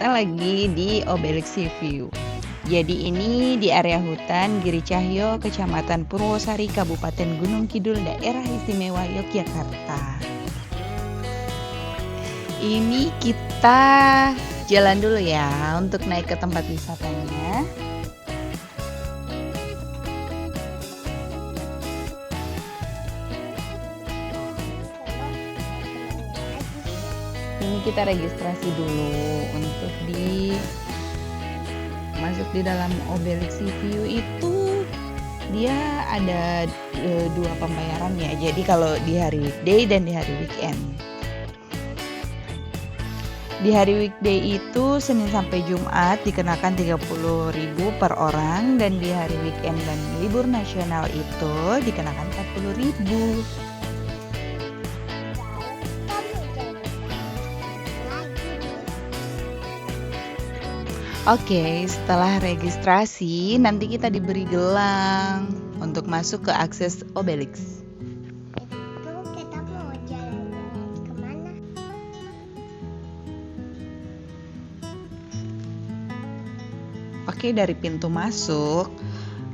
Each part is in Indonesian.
Kita lagi di Obelix Sea View. Jadi ini di area hutan Giri Cahyo, Kecamatan Purwosari, Kabupaten Gunung Kidul, Daerah Istimewa Yogyakarta. Ini kita jalan dulu ya untuk naik ke tempat wisatanya. Ini kita registrasi dulu untuk masuk di dalam Obelix Sea View itu. Dia ada 2 pembayaran ya. Jadi kalau di hari weekday dan di hari weekend. Di hari weekday itu Senin sampai Jumat dikenakan 30.000 per orang, dan di hari weekend dan libur nasional itu dikenakan 40.000. Oke, setelah registrasi nanti kita diberi gelang untuk masuk ke akses Obelix. Itu kita mau jalan-jalan kemana? Oke, dari pintu masuk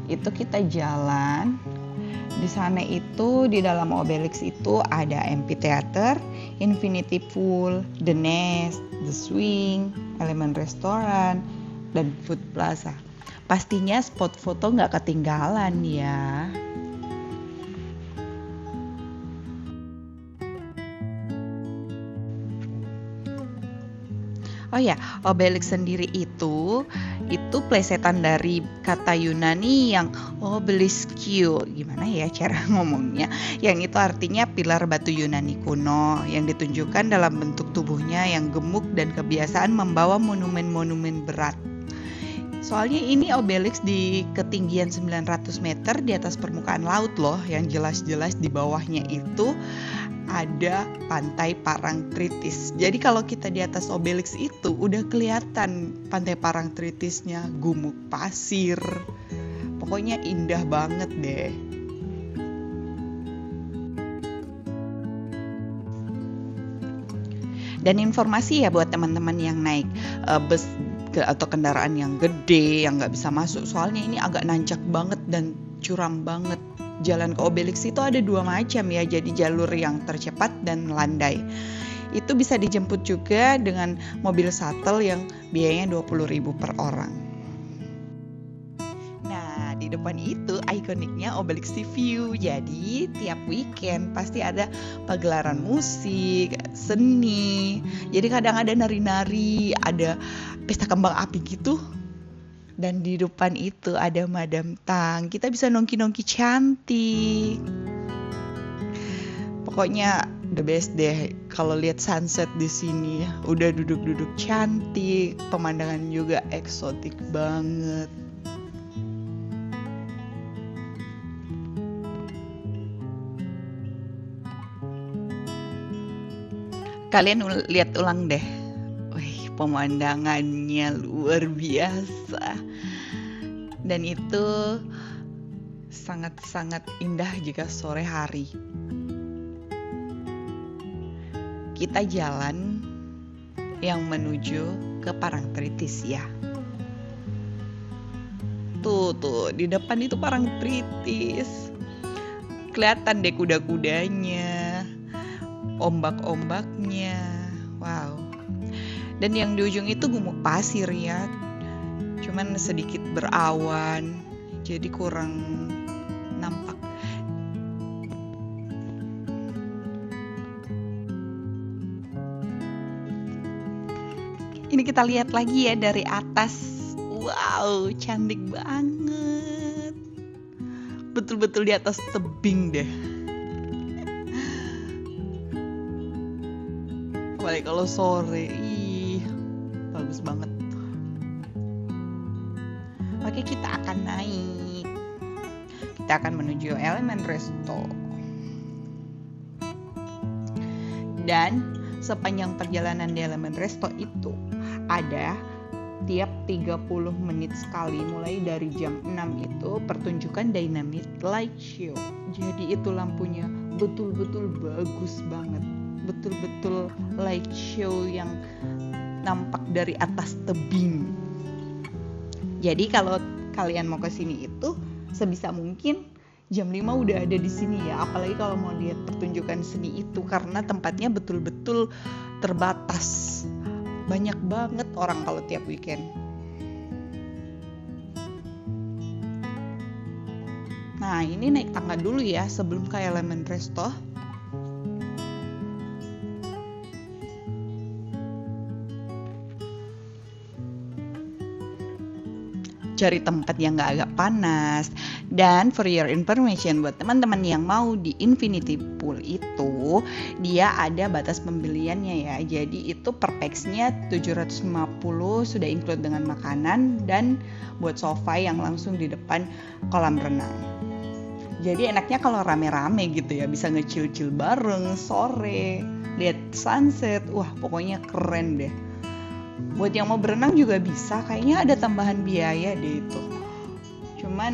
itu kita jalan. Di sana itu di dalam Obelix itu ada amphitheater, infinity pool, the nest, the swing, elemen restoran, dan food plaza. Pastinya spot foto nggak ketinggalan ya. Oh ya, Obelix sendiri itu plesetan dari kata Yunani yang obeliskio. Gimana ya cara ngomongnya? Yang itu artinya pilar batu Yunani kuno yang ditunjukkan dalam bentuk tubuhnya yang gemuk dan kebiasaan membawa monumen-monumen berat. Soalnya ini Obelix di ketinggian 900 meter di atas permukaan laut loh, yang jelas-jelas di bawahnya itu ada pantai Parangtritis. Jadi kalau kita di atas Obelix itu udah kelihatan pantai Parangtritisnya, gumuk pasir. Pokoknya indah banget deh. Dan informasi ya buat teman-teman yang naik bus atau kendaraan yang gede yang nggak bisa masuk, soalnya ini agak nancak banget dan curam banget. Jalan ke Obelix itu ada 2 macam ya, jadi jalur yang tercepat dan landai. Itu bisa dijemput juga dengan mobil shuttle yang biayanya 20.000 per orang. Nah, di depan itu ikoniknya Obelix Sea View. Jadi tiap weekend pasti ada pagelaran musik, seni. Jadi kadang ada nari-nari, ada pesta kembang api gitu. Dan di depan itu ada Madam Tang. Kita bisa nongki-nongki cantik. Pokoknya the best deh kalau lihat sunset di sini. Udah duduk-duduk cantik, pemandangan juga eksotik banget. Kalian lihat ulang deh. Pemandangannya luar biasa, dan itu sangat-sangat indah jika sore hari. Kita jalan yang menuju ke Parangtritis ya. Tuh di depan itu Parangtritis. Kelihatan deh kuda-kudanya, ombak-ombaknya. Wow. Dan yang di ujung itu gumuk pasir ya, cuman sedikit berawan, jadi kurang nampak. Ini kita lihat lagi ya dari atas. Wow, cantik banget. Betul-betul di atas tebing deh. Apalagi kalau sore. Bagus banget. Oke, kita akan naik. Kita akan menuju elemen resto. Dan sepanjang perjalanan di elemen resto itu ada tiap 30 menit sekali, mulai dari jam 6 itu pertunjukan dynamic light show. Jadi itu lampunya betul-betul bagus banget. Betul-betul light show yang nampak dari atas tebing. Jadi kalau kalian mau ke sini itu sebisa mungkin jam 5 udah ada di sini ya, apalagi kalau mau lihat pertunjukan seni itu karena tempatnya betul-betul terbatas. Banyak banget orang kalau tiap weekend. Nah, ini naik tangga dulu ya sebelum ke Element Resto. Cari tempat yang gak agak panas. Dan for your information, buat teman-teman yang mau di Infinity Pool itu, dia ada batas pembeliannya ya. Jadi itu per pax-nya 750 sudah include dengan makanan dan buat sofa yang langsung di depan kolam renang. Jadi enaknya kalau rame-rame gitu ya, bisa nge-chill-chill bareng sore, lihat sunset. Wah, pokoknya keren deh. Buat yang mau berenang juga bisa, kayaknya ada tambahan biaya deh itu. Cuman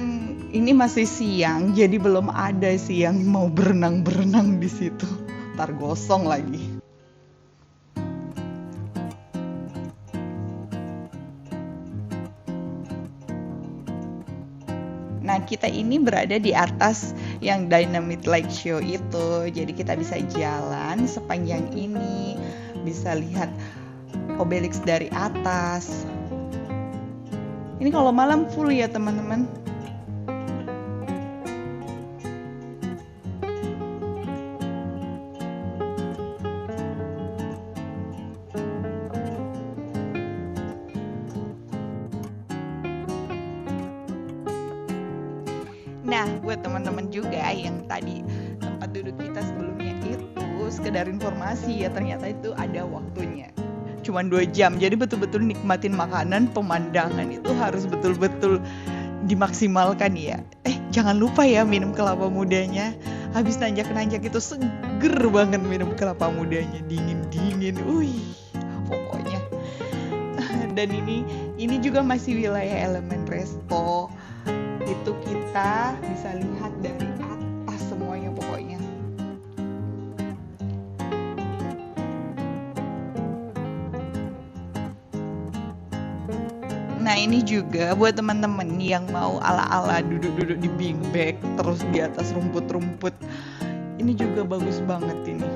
ini masih siang, jadi belum ada sih yang mau berenang-berenang di situ. Ntar gosong lagi. Nah, kita ini berada di atas yang Dynamite Light Show itu. Jadi kita bisa jalan sepanjang ini, bisa lihat Obelix dari atas. Ini kalau malam full ya teman-teman. Nah, buat teman-teman juga yang tadi tempat duduk kita sebelumnya itu sekedar informasi ya, ternyata itu ada waktunya. Cuma 2 jam, jadi betul-betul nikmatin makanan, pemandangan itu harus betul-betul dimaksimalkan ya. Jangan lupa ya minum kelapa mudanya. Habis nanjak-nanjak itu seger banget minum kelapa mudanya, dingin-dingin. Pokoknya. Dan ini juga masih wilayah Element Resto. Itu kita bisa lihat dari atas semuanya pokoknya. Nah, ini juga buat teman-teman yang mau ala-ala duduk-duduk di beanbag terus di atas rumput-rumput. Ini juga bagus banget ini.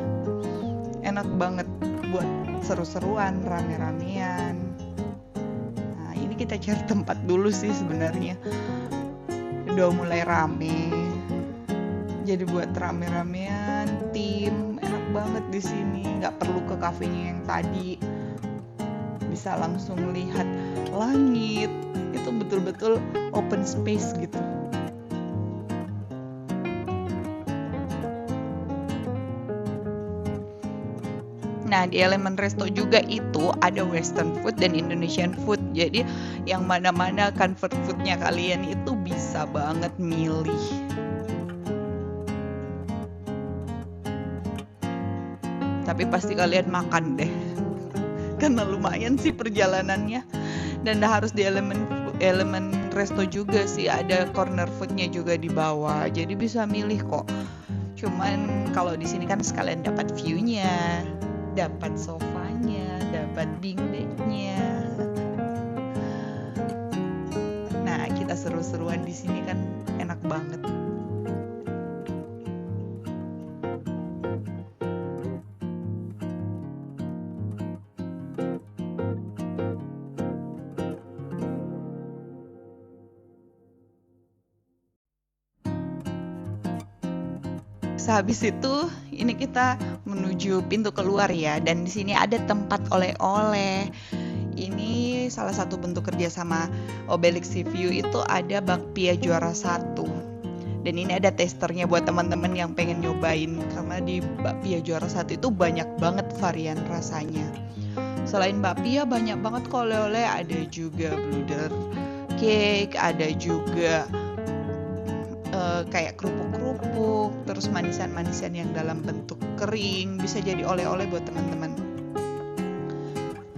Enak banget buat seru-seruan, rame-ramean. Nah, ini kita cari tempat dulu sih sebenarnya. Udah mulai rame. Jadi buat rame-ramean, tim, enak banget di sini. Nggak perlu ke kafenya yang tadi. Bisa langsung lihat langit, itu betul-betul open space gitu. Nah, di Element Resto juga itu ada Western food dan Indonesian food. Jadi yang mana-mana comfort foodnya kalian itu bisa banget milih. Tapi pasti kalian makan deh. Karena lumayan sih perjalanannya. Dan harus di Element Resto juga sih ada corner foodnya juga di bawah. Jadi bisa milih kok. Cuman kalau di sini kan sekalian dapat view-nya, dapat sofanya, dapat beanbag-nya. Nah, kita seru-seruan di sini kan enak banget. Sehabis itu ini kita menuju pintu keluar ya, dan di sini ada tempat oleh-oleh. Ini salah satu bentuk kerjasama Obelix Sea View itu ada bakpia juara 1. Dan ini ada testernya buat teman-teman yang pengen nyobain, karena di bakpia juara 1 itu banyak banget varian rasanya. Selain bakpia banyak banget kok oleh-oleh, ada juga bluder cake, ada juga kayak kerupuk-kerupuk, terus manisan-manisan yang dalam bentuk kering, bisa jadi oleh-oleh buat teman-teman.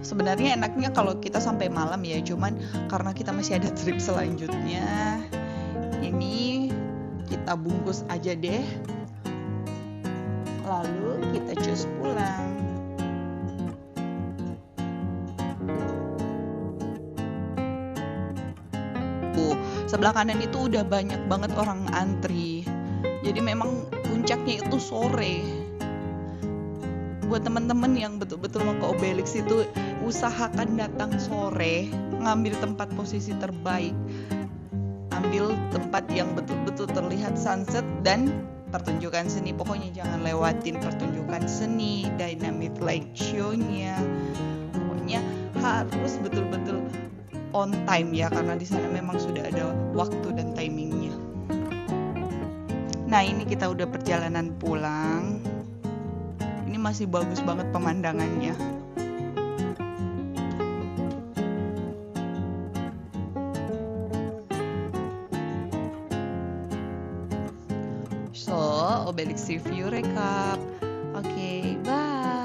Sebenarnya enaknya kalau kita sampai malam ya, cuman karena kita masih ada trip selanjutnya, ini kita bungkus aja deh, lalu kita cus pulang. subuh. Sebelah kanan itu udah banyak banget orang antri. Jadi memang puncaknya itu sore. Buat teman-teman yang betul-betul mau ke Obelix itu, usahakan datang sore, ngambil tempat posisi terbaik, ambil tempat yang betul-betul terlihat sunset dan pertunjukan seni. Pokoknya jangan lewatin pertunjukan seni, dynamic light show-nya. Pokoknya harus betul-betul on time ya, karena di sana memang sudah ada waktu dan timingnya. Nah, ini kita udah perjalanan pulang. Ini masih bagus banget pemandangannya. So, Obelix review recap. Oke, bye.